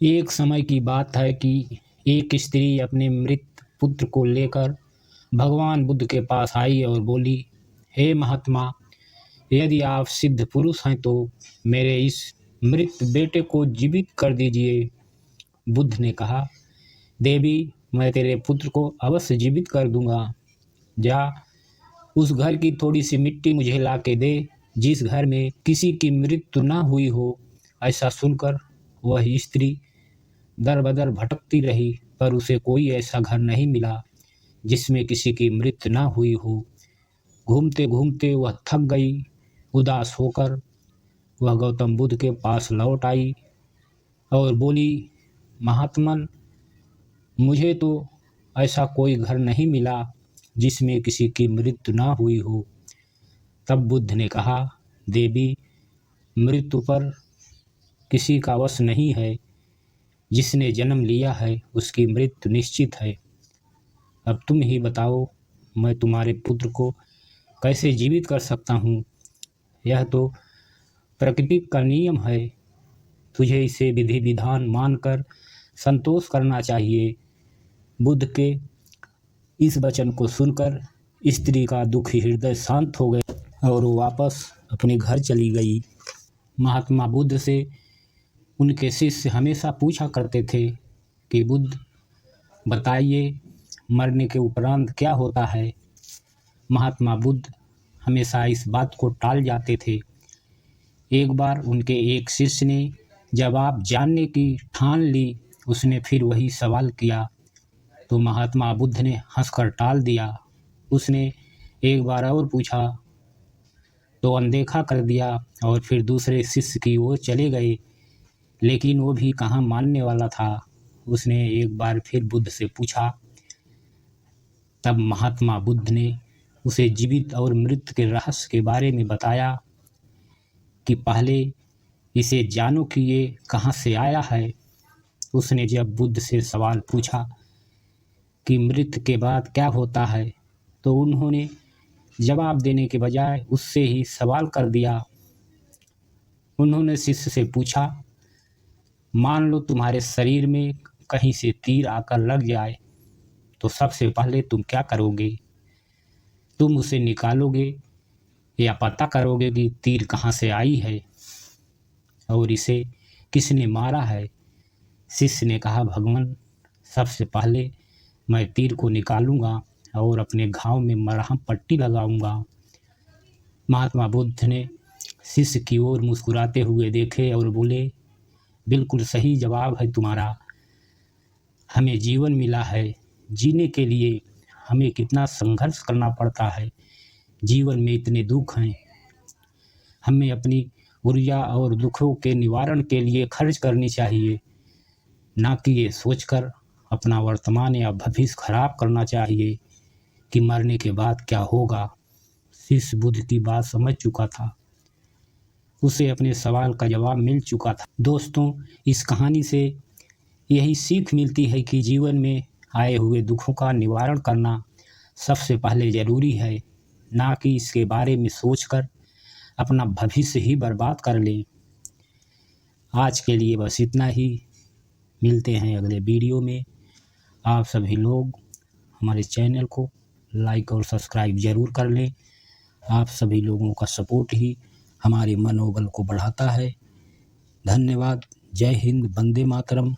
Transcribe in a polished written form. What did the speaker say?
एक समय की बात है कि एक स्त्री अपने मृत पुत्र को लेकर भगवान बुद्ध के पास आई और बोली, हे महात्मा, यदि आप सिद्ध पुरुष हैं तो मेरे इस मृत बेटे को जीवित कर दीजिए। बुद्ध ने कहा, देवी, मैं तेरे पुत्र को अवश्य जीवित कर दूंगा। जा, उस घर की थोड़ी सी मिट्टी मुझे ला के दे जिस घर में किसी की मृत्यु ना हुई हो। ऐसा सुनकर वह स्त्री दर बदर भटकती रही, पर उसे कोई ऐसा घर नहीं मिला जिसमें किसी की मृत्यु ना हुई हो। घूमते घूमते वह थक गई। उदास होकर वह गौतम बुद्ध के पास लौट आई और बोली, महात्मन, मुझे तो ऐसा कोई घर नहीं मिला जिसमें किसी की मृत्यु ना हुई हो। तब बुद्ध ने कहा, देवी, मृत्यु पर किसी का वश नहीं है। जिसने जन्म लिया है उसकी मृत्यु निश्चित है। अब तुम ही बताओ, मैं तुम्हारे पुत्र को कैसे जीवित कर सकता हूँ? यह तो प्रकृति का नियम है। तुझे इसे विधि विधान मानकर संतोष करना चाहिए। बुद्ध के इस वचन को सुनकर स्त्री का दुखी हृदय शांत हो गया और वो वापस अपने घर चली गई। महात्मा बुद्ध से उनके शिष्य हमेशा पूछा करते थे कि बुद्ध, बताइए, मरने के उपरांत क्या होता है? महात्मा बुद्ध हमेशा इस बात को टाल जाते थे। एक बार उनके एक शिष्य ने जवाब जानने की ठान ली। उसने फिर वही सवाल किया तो महात्मा बुद्ध ने हंसकर टाल दिया। उसने एक बार और पूछा तो अनदेखा कर दिया और फिर दूसरे शिष्य की ओर चले गए, लेकिन वो भी कहाँ मानने वाला था। उसने एक बार फिर बुद्ध से पूछा। तब महात्मा बुद्ध ने उसे जीवित और मृत के रहस्य के बारे में बताया कि पहले इसे जानो कि ये कहाँ से आया है। उसने जब बुद्ध से सवाल पूछा कि मृत्यु के बाद क्या होता है, तो उन्होंने जवाब देने के बजाय उससे ही सवाल कर दिया। उन्होंने शिष्य से पूछा, मान लो तुम्हारे शरीर में कहीं से तीर आकर लग जाए, तो सबसे पहले तुम क्या करोगे? तुम उसे निकालोगे या पता करोगे कि तीर कहाँ से आई है और इसे किसने मारा है? शिष्य ने कहा, भगवान, सबसे पहले मैं तीर को निकालूंगा और अपने घाव में मरहम पट्टी लगाऊंगा। महात्मा बुद्ध ने शिष्य की ओर मुस्कुराते हुए देखे और बोले, बिल्कुल सही जवाब है तुम्हारा। हमें जीवन मिला है, जीने के लिए हमें कितना संघर्ष करना पड़ता है। जीवन में इतने दुख हैं, हमें अपनी ऊर्जा और दुखों के निवारण के लिए खर्च करनी चाहिए, ना कि ये सोचकर अपना वर्तमान या भविष्य खराब करना चाहिए कि मरने के बाद क्या होगा। शिष्य बुद्ध की बात समझ चुका था। उसे अपने सवाल का जवाब मिल चुका था। दोस्तों, इस कहानी से यही सीख मिलती है कि जीवन में आए हुए दुखों का निवारण करना सबसे पहले ज़रूरी है, ना कि इसके बारे में सोचकर अपना भविष्य ही बर्बाद कर लें। आज के लिए बस इतना ही। मिलते हैं अगले वीडियो में। आप सभी लोग हमारे चैनल को लाइक और सब्सक्राइब ज़रूर कर लें। आप सभी लोगों का सपोर्ट ही हमारे मनोबल को बढ़ाता है। धन्यवाद। जय हिंद। वंदे मातरम।